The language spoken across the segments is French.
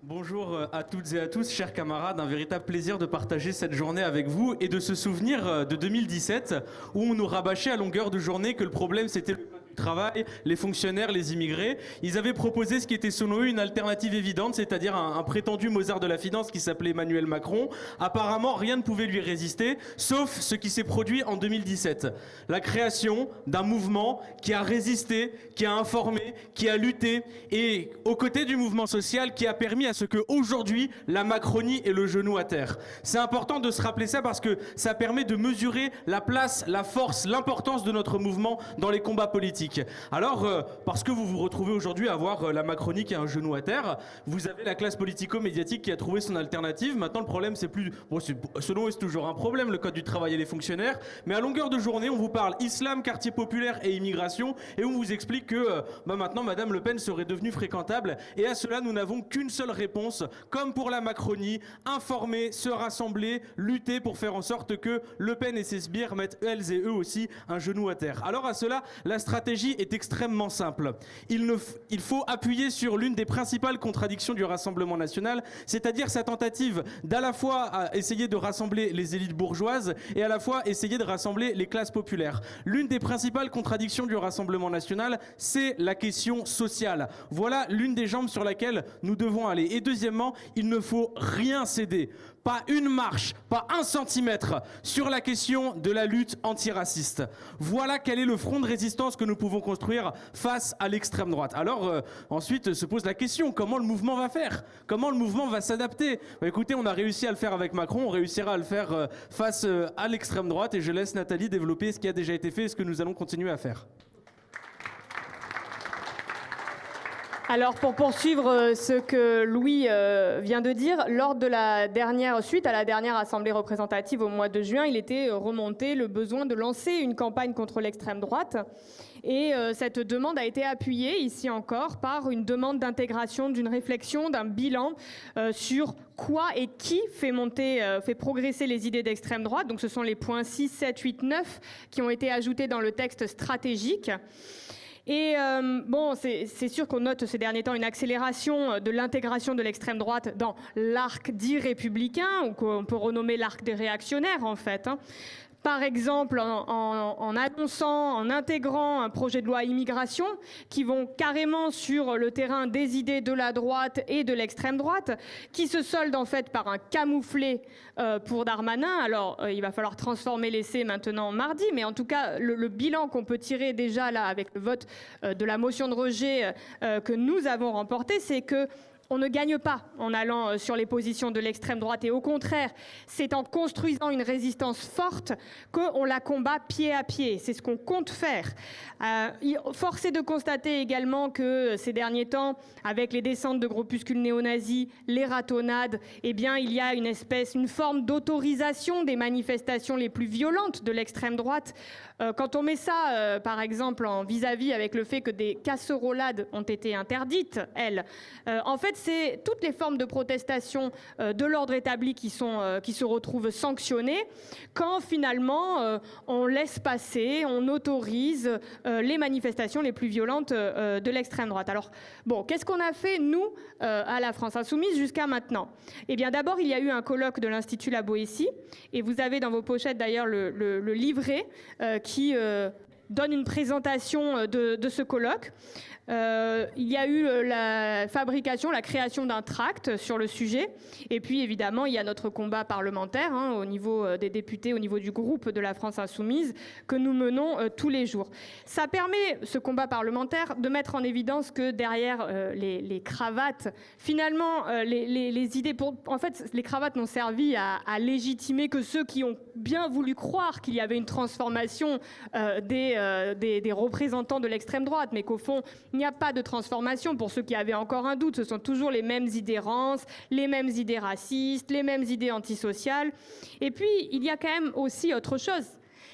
Bonjour à toutes et à tous, chers camarades, un véritable plaisir de partager cette journée avec vous et de se souvenir de 2017 où on nous rabâchait à longueur de journée que le problème c'était le code du travail, les fonctionnaires, les immigrés. Ils avaient proposé ce qui était selon eux une alternative évidente, c'est-à-dire un prétendu Mozart de la finance qui s'appelait Emmanuel Macron. Apparemment, rien ne pouvait lui résister, sauf ce qui s'est produit en 2017. La création d'un mouvement qui a résisté, qui a informé, qui a lutté et aux côtés du mouvement social qui a permis à ce que aujourd'hui la Macronie ait le genou à terre. C'est important de se rappeler ça parce que ça permet de mesurer la place, la force, l'importance de notre mouvement dans les combats politiques. Alors, parce que vous vous retrouvez aujourd'hui à voir la Macronie qui a un genou à terre, vous avez la classe politico-médiatique qui a trouvé son alternative. Maintenant, le problème, c'est plus... Bon, selon eux, c'est toujours un problème, le code du travail et les fonctionnaires, mais à longueur de journée, on vous parle islam, quartier populaire et immigration, et on vous explique que maintenant, Madame Le Pen serait devenue fréquentable, et à cela, nous n'avons qu'une seule réponse, comme pour la Macronie, informer, se rassembler, lutter pour faire en sorte que Le Pen et ses sbires mettent elles et eux aussi un genou à terre. Alors à cela, la stratégie est extrêmement simple. Il faut appuyer sur l'une des principales contradictions du Rassemblement national, c'est-à-dire sa tentative d'à la fois essayer de rassembler les élites bourgeoises et à la fois essayer de rassembler les classes populaires. L'une des principales contradictions du Rassemblement national, c'est la question sociale. Voilà l'une des jambes sur laquelle nous devons aller. Et deuxièmement, il ne faut rien céder, pas une marche, pas un centimètre sur la question de la lutte antiraciste. Voilà quel est le front de résistance que nous pouvons construire face à l'extrême droite. Alors ensuite se pose la question, comment le mouvement va faire? Comment le mouvement va s'adapter? Écoutez, on a réussi à le faire avec Macron, on réussira à le faire face à l'extrême droite et je laisse Nathalie développer ce qui a déjà été fait et ce que nous allons continuer à faire. Alors pour poursuivre ce que Louis vient de dire, lors de suite à la dernière assemblée représentative au mois de juin, il était remonté le besoin de lancer une campagne contre l'extrême droite. Et cette demande a été appuyée, ici encore, par une demande d'intégration, d'une réflexion, d'un bilan sur quoi et qui fait progresser les idées d'extrême droite. Donc ce sont les points 6, 7, 8, 9 qui ont été ajoutés dans le texte stratégique. Et bon, c'est sûr qu'on note ces derniers temps une accélération de l'intégration de l'extrême droite dans l'arc dit républicain, ou qu'on peut renommer l'arc des réactionnaires en fait. Par exemple, en annonçant, en intégrant un projet de loi immigration qui vont carrément sur le terrain des idées de la droite et de l'extrême droite, qui se solde en fait par un camouflet pour Darmanin. Alors, il va falloir transformer l'essai maintenant mardi, mais en tout cas, le bilan qu'on peut tirer déjà là avec le vote de la motion de rejet que nous avons remporté, c'est que on ne gagne pas en allant sur les positions de l'extrême droite et au contraire, c'est en construisant une résistance forte qu'on la combat pied à pied. C'est ce qu'on compte faire. Force est de constater également que ces derniers temps, avec les descentes de groupuscules néo-nazis, les ratonnades, eh bien, il y a une forme d'autorisation des manifestations les plus violentes de l'extrême droite. Quand on met ça, par exemple, en vis-à-vis avec le fait que des casserolades ont été interdites, en fait, c'est toutes les formes de protestation de l'ordre établi qui se retrouvent sanctionnées quand finalement on laisse passer, on autorise les manifestations les plus violentes de l'extrême droite. Alors, bon, qu'est-ce qu'on a fait, nous, à la France Insoumise jusqu'à maintenant? Eh bien, d'abord, il y a eu un colloque de l'Institut La Boétie, et vous avez dans vos pochettes d'ailleurs le livret qui donne une présentation de ce colloque. Il y a eu la création d'un tract sur le sujet. Et puis, évidemment, il y a notre combat parlementaire au niveau des députés, au niveau du groupe de la France Insoumise, que nous menons tous les jours. Ça permet, ce combat parlementaire, de mettre en évidence que derrière les cravates, finalement, les idées... En fait, les cravates n'ont servi à légitimer que ceux qui ont bien voulu croire qu'il y avait une transformation des représentants de l'extrême droite, mais qu'au fond, il n'y a pas de transformation. Pour ceux qui avaient encore un doute, ce sont toujours les mêmes idées rances, les mêmes idées racistes, les mêmes idées antisociales. Et puis, il y a quand même aussi autre chose.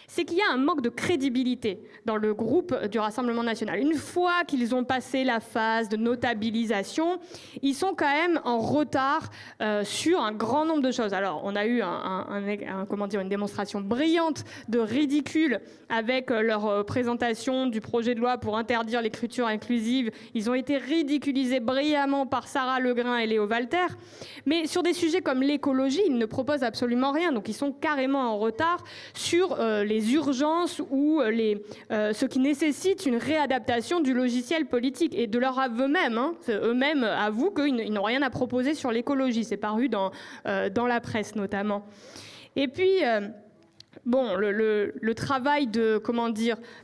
c'est qu'il y a un manque de crédibilité dans le groupe du Rassemblement national. Une fois qu'ils ont passé la phase de notabilisation, ils sont quand même en retard sur un grand nombre de choses. Alors, on a eu une démonstration brillante de ridicule avec leur présentation du projet de loi pour interdire l'écriture inclusive. Ils ont été ridiculisés brillamment par Sarah Legrain et Léo Walter. Mais sur des sujets comme l'écologie, ils ne proposent absolument rien. Donc, ils sont carrément en retard sur les urgences ou ce qui nécessite une réadaptation du logiciel politique. Et de leur aveu même, eux-mêmes avouent qu'ils n'ont rien à proposer sur l'écologie. C'est paru dans la presse notamment. Et puis... le travail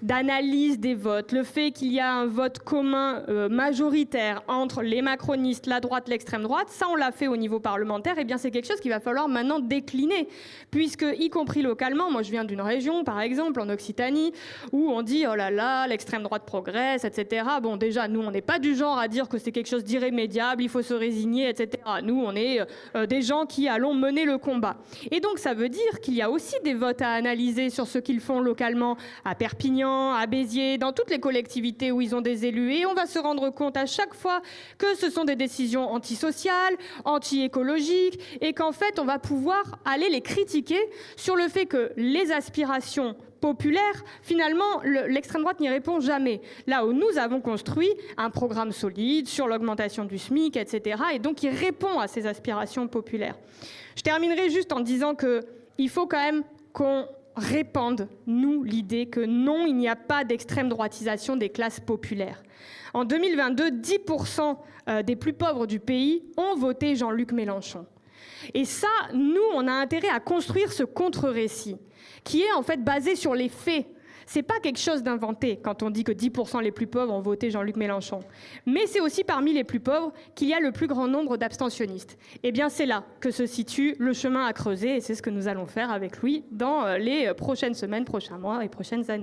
d'analyse des votes, le fait qu'il y a un vote commun majoritaire entre les macronistes, la droite, l'extrême droite, ça on l'a fait au niveau parlementaire, et bien c'est quelque chose qu'il va falloir maintenant décliner, puisque y compris localement, moi je viens d'une région par exemple en Occitanie, où on dit oh là là, l'extrême droite progresse, etc. Bon déjà nous on n'est pas du genre à dire que c'est quelque chose d'irrémédiable, il faut se résigner, etc. Nous on est des gens qui allons mener le combat. Et donc ça veut dire qu'il y a aussi des votes à analyser sur ce qu'ils font localement à Perpignan, à Béziers, dans toutes les collectivités où ils ont des élus. Et on va se rendre compte à chaque fois que ce sont des décisions antisociales, anti-écologiques, et qu'en fait, on va pouvoir aller les critiquer sur le fait que les aspirations populaires, finalement, l'extrême droite n'y répond jamais. Là où nous avons construit un programme solide sur l'augmentation du SMIC, etc., et donc il répond à ces aspirations populaires. Je terminerai juste en disant qu'il faut quand même qu'on répande, nous, l'idée que non, il n'y a pas d'extrême droitisation des classes populaires. En 2022, 10% des plus pauvres du pays ont voté Jean-Luc Mélenchon. Et ça, nous, on a intérêt à construire ce contre-récit, qui est en fait basé sur les faits. C'est pas quelque chose d'inventé quand on dit que 10% les plus pauvres ont voté Jean-Luc Mélenchon. Mais c'est aussi parmi les plus pauvres qu'il y a le plus grand nombre d'abstentionnistes. Eh bien, c'est là que se situe le chemin à creuser et c'est ce que nous allons faire avec lui dans les prochaines semaines, prochains mois et prochaines années.